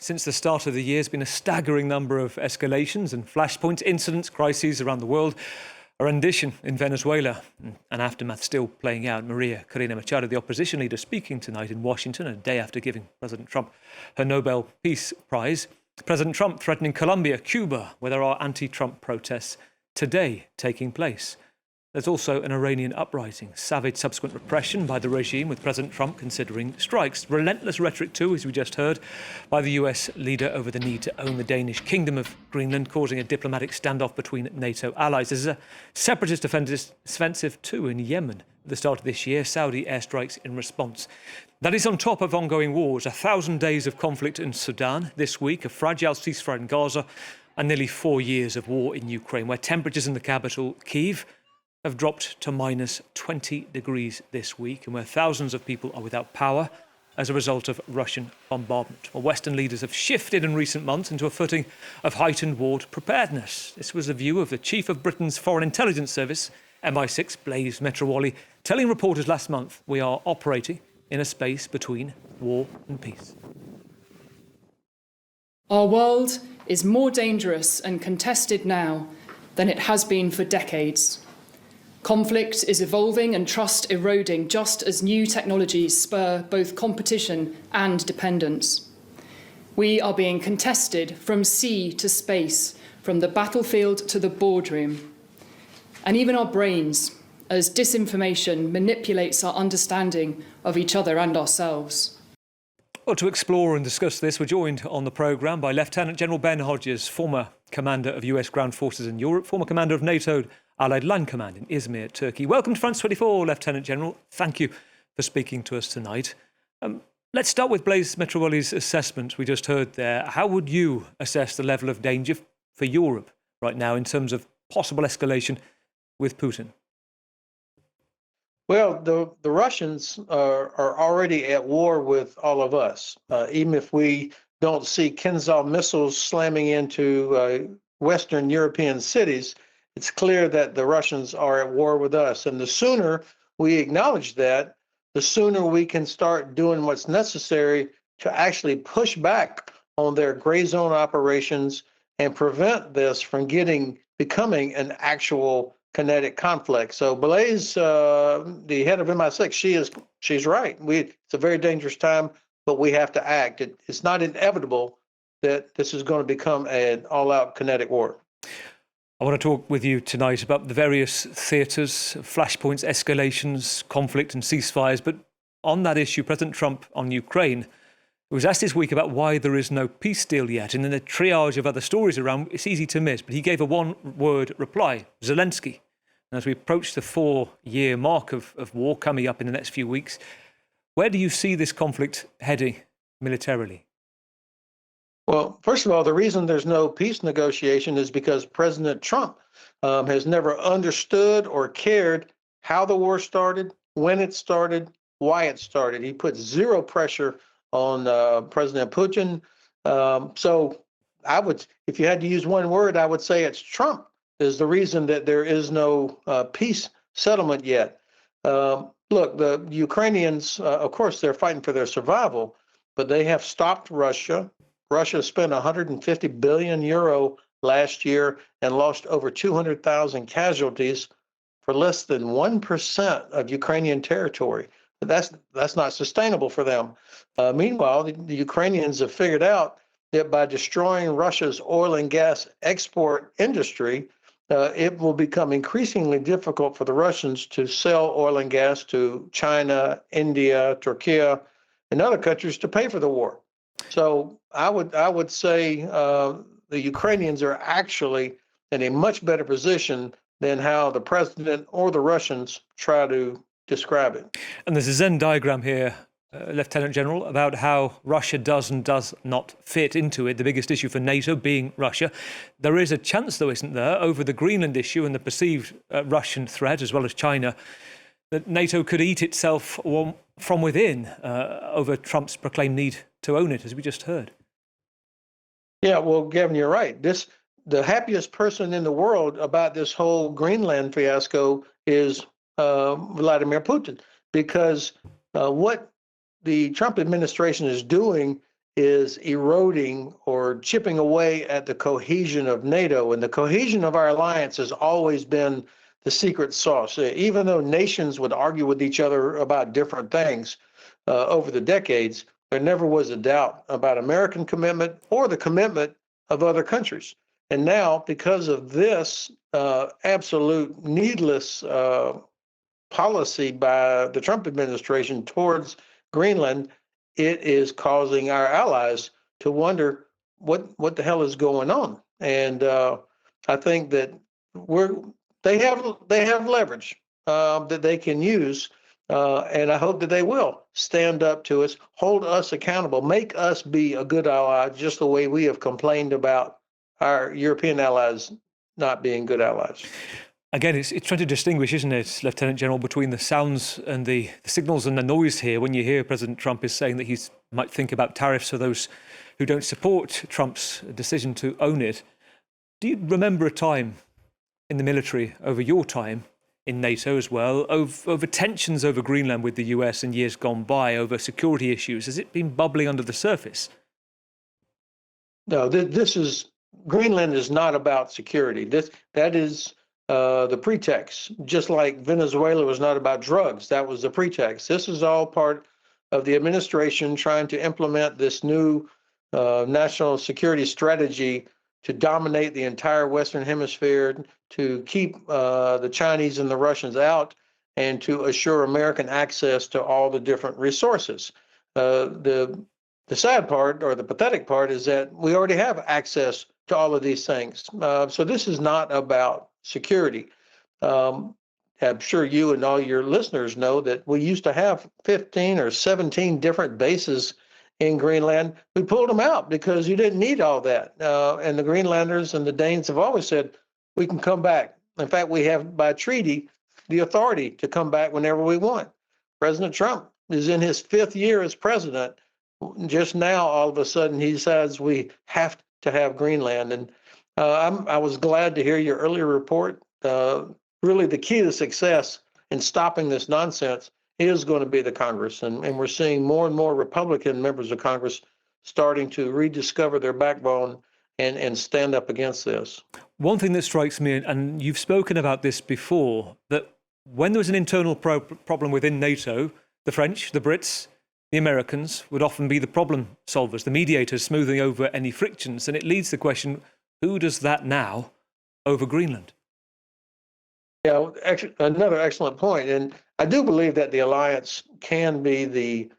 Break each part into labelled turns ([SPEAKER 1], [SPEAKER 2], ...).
[SPEAKER 1] Since the start of the year, there's been a staggering number of escalations and flashpoints, incidents, crises around the world. A rendition in Venezuela, an aftermath still playing out. Maria Corina Machado, the opposition leader, speaking tonight in Washington, a day after giving President Trump her Nobel Peace Prize. President Trump threatening Colombia, Cuba, where there are anti-Trump protests today taking place. There's also an Iranian uprising, savage subsequent repression by the regime, with President Trump considering strikes. Relentless rhetoric too, as we just heard, by the US leader over the need to own the Danish kingdom of Greenland, causing a diplomatic standoff between NATO allies. There's a separatist offensive too in Yemen at the start of this year, Saudi airstrikes in response. That is on top of ongoing wars, 1,000 days of conflict in Sudan this week, a fragile ceasefire in Gaza, and nearly 4 years of war in Ukraine, where temperatures in the capital, Kyiv, have dropped to minus 20 degrees this week, and where thousands of people are without power as a result of Russian bombardment. Well, Western leaders have shifted in recent months into a footing of heightened war preparedness. This was the view of the chief of Britain's Foreign Intelligence Service, MI6, Blaise Metrawali, telling reporters last month, we are operating in a space between war and peace.
[SPEAKER 2] Our world is more dangerous and contested now than it has been for decades. Conflict is evolving and trust eroding just as new technologies spur both competition and dependence. We are being contested from sea to space, from the battlefield to the boardroom, and even our brains, as disinformation manipulates our understanding of each other and ourselves.
[SPEAKER 1] Well, to explore and discuss this, we're joined on the programme by Lieutenant General Ben Hodges, former commander of US ground forces in Europe, former commander of NATO Allied Land Command in Izmir, Turkey. Welcome to France 24, Lieutenant General. Thank you for speaking to us tonight. Let's start with Blaise Metrawali's assessment we just heard there. How would you assess the level of danger for Europe right now in terms of possible escalation with Putin?
[SPEAKER 3] Well, the Russians are already at war with all of us. Even if we don't see Kinzhal missiles slamming into Western European cities, it's clear that the Russians are at war with us. And the sooner we acknowledge that, the sooner we can start doing what's necessary to actually push back on their gray zone operations and prevent this from becoming an actual kinetic conflict. So Blaise, the head of MI6, she's right. It's a very dangerous time, but we have to act. It's not inevitable that this is going to become an all-out kinetic war.
[SPEAKER 1] I want to talk with you tonight about the various theatres, flashpoints, escalations, conflict and ceasefires. But on that issue, President Trump on Ukraine was asked this week about why there is no peace deal yet. And in a triage of other stories around, it's easy to miss. But he gave a one-word reply, Zelensky. And as we approach the 4-year mark of war coming up in the next few weeks, where do you see this conflict heading militarily?
[SPEAKER 3] Well, first of all, the reason there's no peace negotiation is because President Trump has never understood or cared how the war started, when it started, why it started. He put zero pressure on President Putin. So if you had to use one word, I would say it's Trump is the reason that there is no peace settlement yet. Look, the Ukrainians, of course, they're fighting for their survival, but they have stopped Russia. Russia spent 150 billion euro last year and lost over 200,000 casualties for less than 1% of Ukrainian territory. But that's not sustainable for them. Meanwhile, the Ukrainians have figured out that by destroying Russia's oil and gas export industry, it will become increasingly difficult for the Russians to sell oil and gas to China, India, Turkey, and other countries to pay for the war. So I would say the Ukrainians are actually in a much better position than how the president or the Russians try to describe it.
[SPEAKER 1] And there's a Venn diagram here, Lieutenant General, about how Russia does and does not fit into it, the biggest issue for NATO being Russia. There is a chance, though, isn't there, over the Greenland issue and the perceived Russian threat, as well as China, that NATO could eat itself from within over Trump's proclaimed need to own it, as we just heard.
[SPEAKER 3] Yeah, well, Gavin, you're right. The happiest person in the world about this whole Greenland fiasco is Vladimir Putin, because what the Trump administration is doing is eroding or chipping away at the cohesion of NATO. And the cohesion of our alliance has always been the secret sauce. Even though nations would argue with each other about different things over the decades, there never was a doubt about American commitment or the commitment of other countries. And now, because of this absolute needless policy by the Trump administration towards Greenland, it is causing our allies to wonder what the hell is going on. And I think that they have leverage that they can use, and I hope that they will stand up to us, hold us accountable, make us be a good ally, just the way we have complained about our European allies not being good allies.
[SPEAKER 1] Again, it's trying to distinguish, isn't it, Lieutenant General, between the sounds and the signals and the noise here. When you hear President Trump is saying that he might think about tariffs for those who don't support Trump's decision to own it. Do you remember a time in the military, over your time in NATO as well, over tensions over Greenland with the US in years gone by, over security issues? Has it been bubbling under the surface?
[SPEAKER 3] No, Greenland is not about security. That is the pretext. Just like Venezuela was not about drugs, that was the pretext. This is all part of the administration trying to implement this new national security strategy to dominate the entire Western Hemisphere, to keep the Chinese and the Russians out, and to assure American access to all the different resources. The sad part, or the pathetic part, is that we already have access to all of these things. So this is not about security. I'm sure you and all your listeners know that we used to have 15 or 17 different bases in Greenland. We pulled them out because you didn't need all that. And the Greenlanders and the Danes have always said, we can come back. In fact, we have by treaty the authority to come back whenever we want. President Trump is in his 5th year as president. Just now, all of a sudden, he decides we have to have Greenland. And I was glad to hear your earlier report. Really, the key to success in stopping this nonsense is going to be the Congress. And we're seeing more and more Republican members of Congress starting to rediscover their backbone and stand up against this.
[SPEAKER 1] One thing that strikes me, and you've spoken about this before, that when there was an internal problem within NATO, the French, the Brits, the Americans would often be the problem solvers, the mediators smoothing over any frictions. And it leads to the question, who does that now over Greenland?
[SPEAKER 3] Yeah, another excellent point. And I do believe that the alliance can be the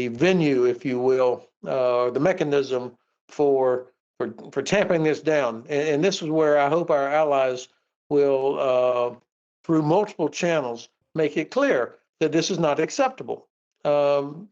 [SPEAKER 3] venue, if you will, the mechanism for tamping this down. And this is where I hope our allies will, through multiple channels, make it clear that this is not acceptable. We've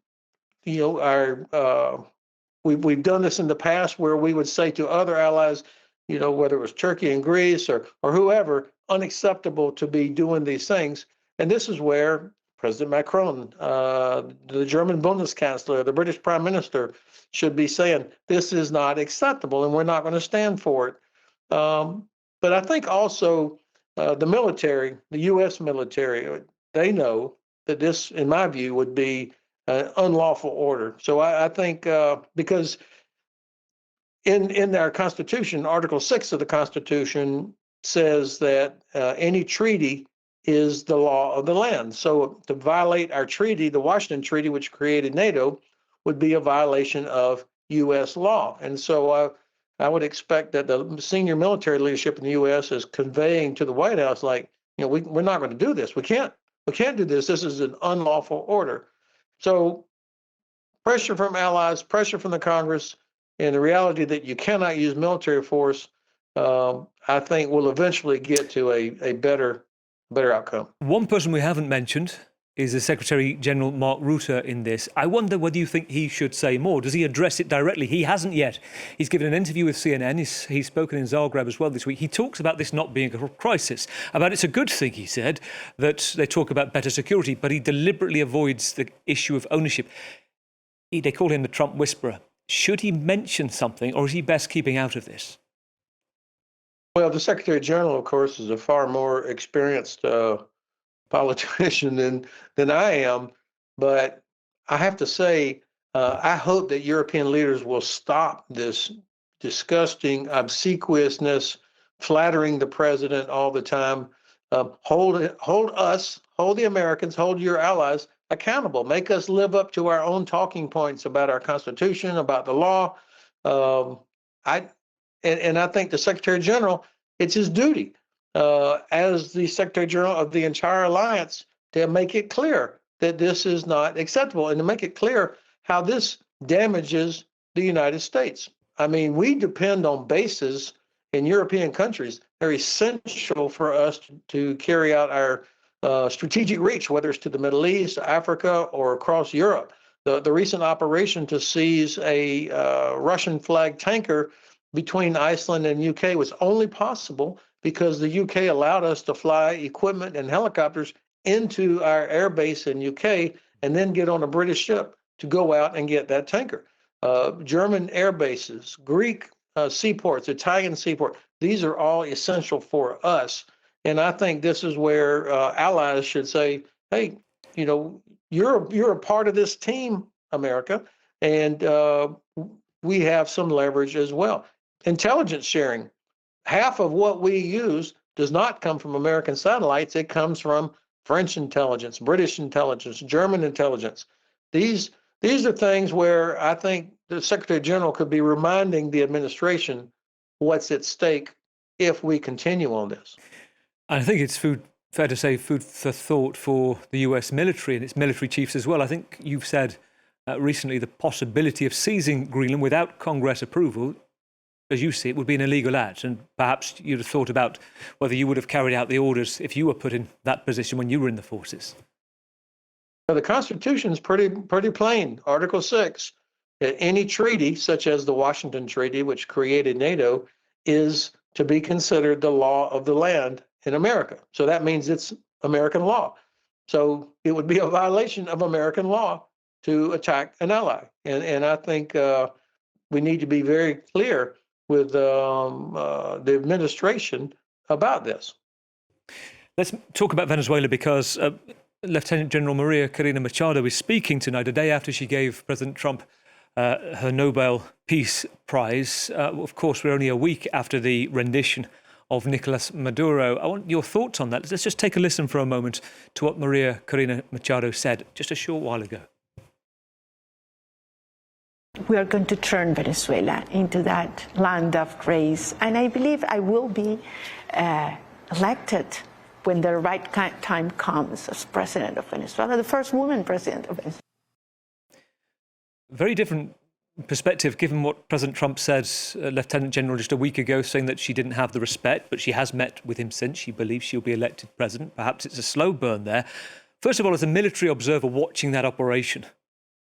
[SPEAKER 3] done this in the past where we would say to other allies, whether it was Turkey and Greece or whoever, unacceptable to be doing these things. And this is where President Macron, the German Bundeskanzler, the British Prime Minister should be saying, this is not acceptable and we're not going to stand for it. But I think also the military, the U.S. military, they know that this, in my view, would be an unlawful order. So I think because in our Constitution, Article 6 of the Constitution says that any treaty is the law of the land. So to violate our treaty, the Washington Treaty, which created NATO, would be a violation of U.S. law. And so I would expect that the senior military leadership in the U.S. is conveying to the White House, like, we're not going to do this. We can't do this. This is an unlawful order. So pressure from allies, pressure from the Congress, and the reality that you cannot use military force, I think will eventually get to a better outcome.
[SPEAKER 1] One person we haven't mentioned is the Secretary General Mark Rutte in this. I wonder whether you think he should say more. Does he address it directly? He hasn't yet. He's given an interview with CNN. He's spoken in Zagreb as well this week. He talks about this not being a crisis, about it's a good thing, he said, that they talk about better security, but he deliberately avoids the issue of ownership. They call him the Trump whisperer. Should he mention something, or is he best keeping out of this?
[SPEAKER 3] Well, the Secretary General, of course, is a far more experienced politician than I am. But I have to say I hope that European leaders will stop this disgusting obsequiousness, flattering the president all the time. Hold us, hold the Americans, hold your allies accountable. Make us live up to our own talking points about our Constitution, about the law. Um, I and I think the Secretary General, it's his duty as the Secretary General of the entire alliance to make it clear that this is not acceptable and to make it clear how this damages the United States. I mean, we depend on bases in European countries. They're essential for us to carry out our strategic reach, whether it's to the Middle East, Africa, or across Europe. The recent operation to seize a Russian flag tanker between Iceland and UK was only possible because the UK allowed us to fly equipment and helicopters into our air base in UK and then get on a British ship to go out and get that tanker. German air bases, Greek seaports, Italian seaport, these are all essential for us. And I think this is where allies should say, hey, you know, you're a part of this team, America, and we have some leverage as well. Intelligence sharing. Half of what we use does not come from American satellites. It comes from French intelligence, British intelligence, German intelligence. These are things where I think the Secretary General could be reminding the administration what's at stake if we continue on this.
[SPEAKER 1] I think it's fair to say food for thought for the US military and its military chiefs as well. I think you've said recently the possibility of seizing Greenland without Congress approval, as you see it, would be an illegal act. And perhaps you'd have thought about whether you would have carried out the orders if you were put in that position when you were in the forces.
[SPEAKER 3] Well, the Constitution is pretty plain. Article 6, that any treaty, such as the Washington Treaty, which created NATO, is to be considered the law of the land in America. So that means it's American law. So it would be a violation of American law to attack an ally. And I think we need to be very clear with the administration about this.
[SPEAKER 1] Let's talk about Venezuela because Lieutenant General Maria Corina Machado is speaking tonight, a day after she gave President Trump her Nobel Peace Prize. Of course, we're only a week after the rendition of Nicolas Maduro. I want your thoughts on that. Let's just take a listen for a moment to what Maria Corina Machado said just a short while ago.
[SPEAKER 4] We are going to turn Venezuela into that land of grace. And I believe I will be elected when the right time comes as president of Venezuela, the first woman president of Venezuela.
[SPEAKER 1] Very different perspective given what President Trump said, Lieutenant General, just a week ago, saying that she didn't have the respect, but she has met with him since. She believes she'll be elected president. Perhaps it's a slow burn there. First of all, as a military observer watching that operation,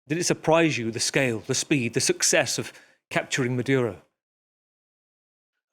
[SPEAKER 1] did it surprise you, the scale, the speed, the success of capturing Maduro?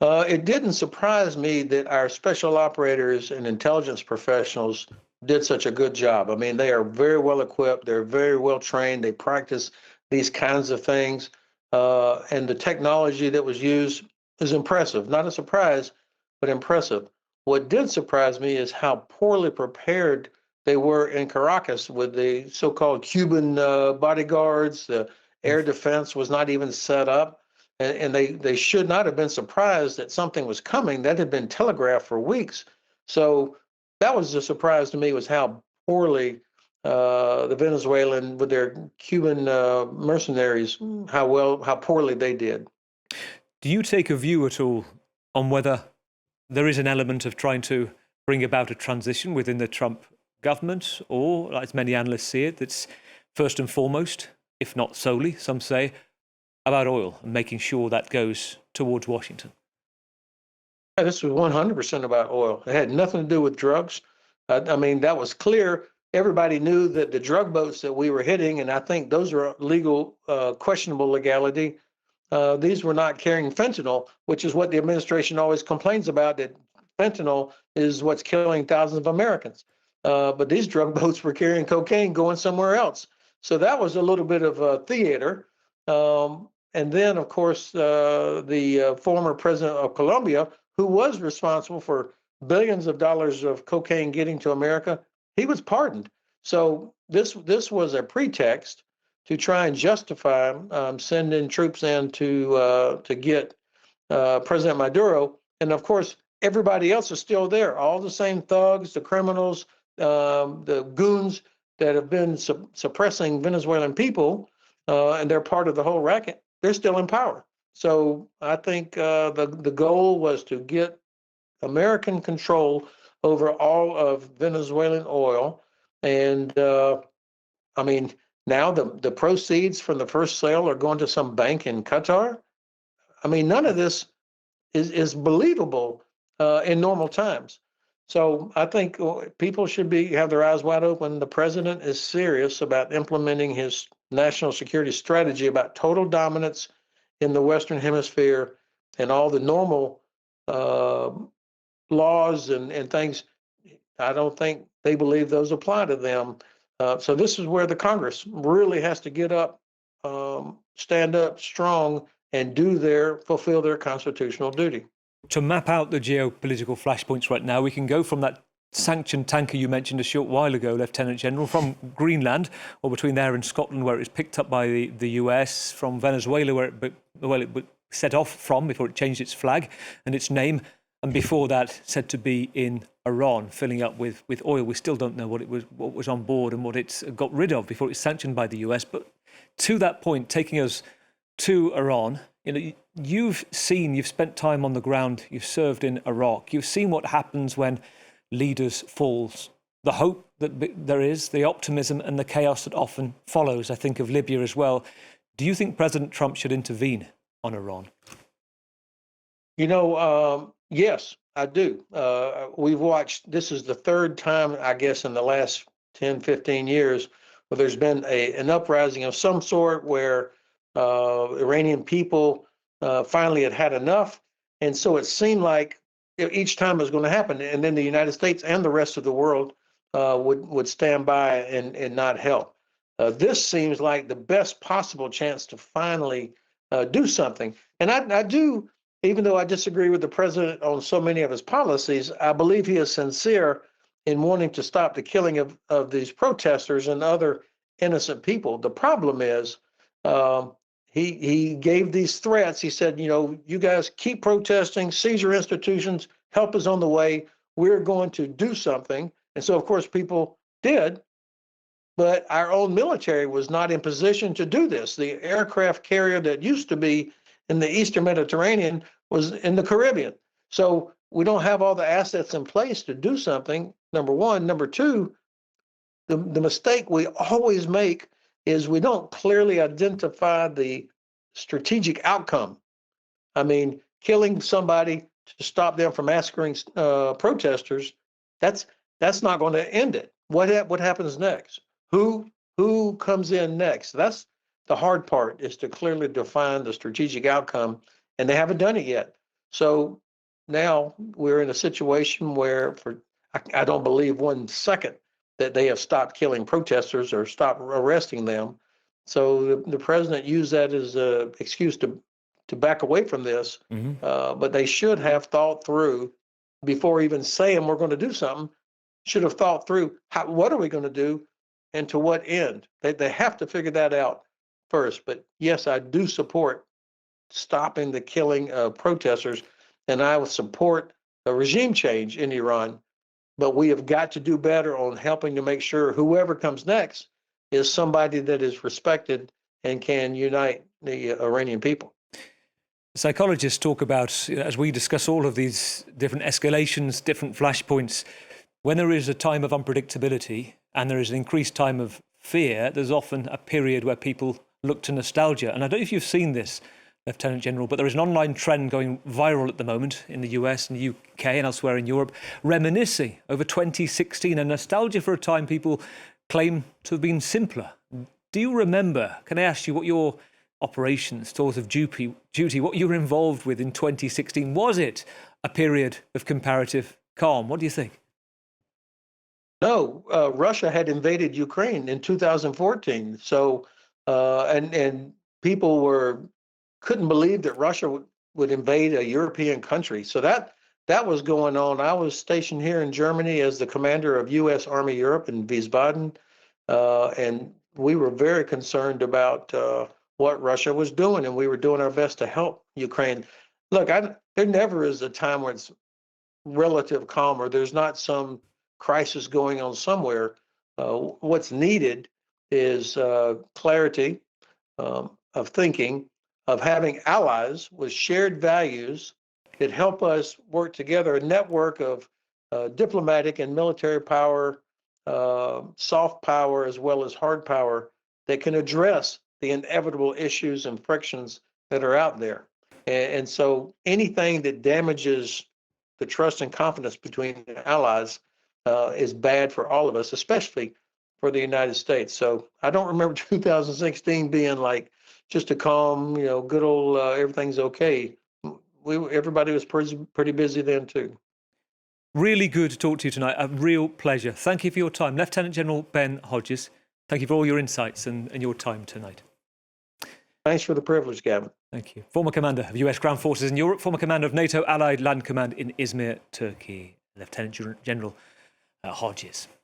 [SPEAKER 3] It didn't surprise me that our special operators and intelligence professionals did such a good job. I mean, they are very well equipped. They're very well trained. They practice these kinds of things. And the technology that was used is impressive. Not a surprise, but impressive. What did surprise me is how poorly prepared they were in Caracas with the so-called Cuban bodyguards. The air defense was not even set up. And they should not have been surprised that something was coming. That had been telegraphed for weeks. So that was a surprise to me, was how poorly the Venezuelan with their Cuban mercenaries, how poorly they did.
[SPEAKER 1] Do you take a view at all on whether there is an element of trying to bring about a transition within the Trump government, or, as many analysts see it, that's first and foremost, if not solely, some say, about oil and making sure that goes towards Washington?
[SPEAKER 3] Yeah, this was 100% about oil. It had nothing to do with drugs. I mean, that was clear. Everybody knew that the drug boats that we were hitting, and I think those are legal, questionable legality. These were not carrying fentanyl, which is what the administration always complains about, that fentanyl is what's killing thousands of Americans. But these drug boats were carrying cocaine going somewhere else. So that was a little bit of theater. And then, of course, the former president of Colombia, who was responsible for billions of dollars of cocaine getting to America, he was pardoned. So this was a pretext to try and justify sending troops in to get President Maduro. And of course, everybody else is still there. All the same thugs, the criminals, the goons that have been suppressing Venezuelan people, and they're part of the whole racket. They're still in power. So I think the goal was to get American control over all of Venezuelan oil. And I mean, now the proceeds from the first sale are going to some bank in Qatar. I mean, none of this is believable in normal times. So I think people should have their eyes wide open. The president is serious about implementing his national security strategy about total dominance in the Western Hemisphere, and all the normal laws and things. I don't think they believe those apply to them. So this is where the Congress really has to get up, stand up strong, and fulfill their constitutional duty.
[SPEAKER 1] To map out the geopolitical flashpoints right now, we can go from that sanctioned tanker you mentioned a short while ago, Lieutenant General, from Greenland, or between there and Scotland, where it was picked up by the US, from Venezuela, where it set off from before it changed its flag and its name, and before that said to be in Iran, filling up with oil. We still don't know what was on board and what it got rid of before it was sanctioned by the US. But to that point, taking us to Iran, you've spent time on the ground, you've served in Iraq, you've seen what happens when leaders fall, the hope that there is, the optimism and the chaos that often follows. I think of Libya as well. Do you think President Trump should intervene on Iran?
[SPEAKER 3] Yes, I do. We've watched, this is the third time, I guess, in the last 10, 15 years, where there's been an uprising of some sort where Iranian people finally had enough. And so it seemed like each time it was going to happen, and then the United States and the rest of the world would stand by and not help. This seems like the best possible chance to finally do something. And I do, even though I disagree with the president on so many of his policies, I believe he is sincere in wanting to stop the killing of these protesters and other innocent people. The problem is he gave these threats. He said, you guys keep protesting, seize your institutions, help is on the way. We're going to do something. And so, of course, people did. But our own military was not in position to do this. The aircraft carrier that used to be in the Eastern Mediterranean was in the Caribbean. So we don't have all the assets in place to do something, number one. Number two, the mistake we always make is we don't clearly identify the strategic outcome. I mean, killing somebody to stop them from massacring protesters, that's not going to end it. What happens next? Who comes in next? That's the hard part, is to clearly define the strategic outcome, and they haven't done it yet. So now we're in a situation where I don't believe 1 second that they have stopped killing protesters or stopped arresting them. So the president used that as an excuse to back away from this. Mm-hmm. But they should have thought through, before even saying we're going to do something, should have thought through what are we going to do and to what end. They have to figure that out first. But yes, I do support stopping the killing of protesters, and I would support a regime change in Iran. But we have got to do better on helping to make sure whoever comes next is somebody that is respected and can unite the Iranian people.
[SPEAKER 1] Psychologists talk about, as we discuss all of these different escalations, different flashpoints, when there is a time of unpredictability and there is an increased time of fear, there's often a period where people look to nostalgia. And I don't know if you've seen this, Lieutenant General, but there is an online trend going viral at the moment in the US and the UK and elsewhere in Europe, reminiscing over 2016, and nostalgia for a time people claim to have been simpler. Do you remember, can I ask you what your operations, tours of duty, what you were involved with in 2016? Was it a period of comparative calm? What do you think?
[SPEAKER 3] No, Russia had invaded Ukraine in 2014. So, and people couldn't believe that Russia would invade a European country. So that was going on. I was stationed here in Germany as the commander of U.S. Army Europe in Wiesbaden, and we were very concerned about what Russia was doing, and we were doing our best to help Ukraine. Look, there never is a time where it's relative calm or there's not some crisis going on somewhere. What's needed is clarity of thinking, of having allies with shared values that help us work together, a network of diplomatic and military power, soft power, as well as hard power that can address the inevitable issues and frictions that are out there. And so anything that damages the trust and confidence between allies is bad for all of us, especially for the United States. So I don't remember 2016 being like just a calm, good old everything's okay. Everybody was pretty busy then too.
[SPEAKER 1] Really good to talk to you tonight. A real pleasure. Thank you for your time. Lieutenant General Ben Hodges, thank you for all your insights and your time tonight.
[SPEAKER 3] Thanks for the privilege, Gavin.
[SPEAKER 1] Thank you. Former Commander of US Ground Forces in Europe, former Commander of NATO Allied Land Command in Izmir, Turkey, Lieutenant General Hodges.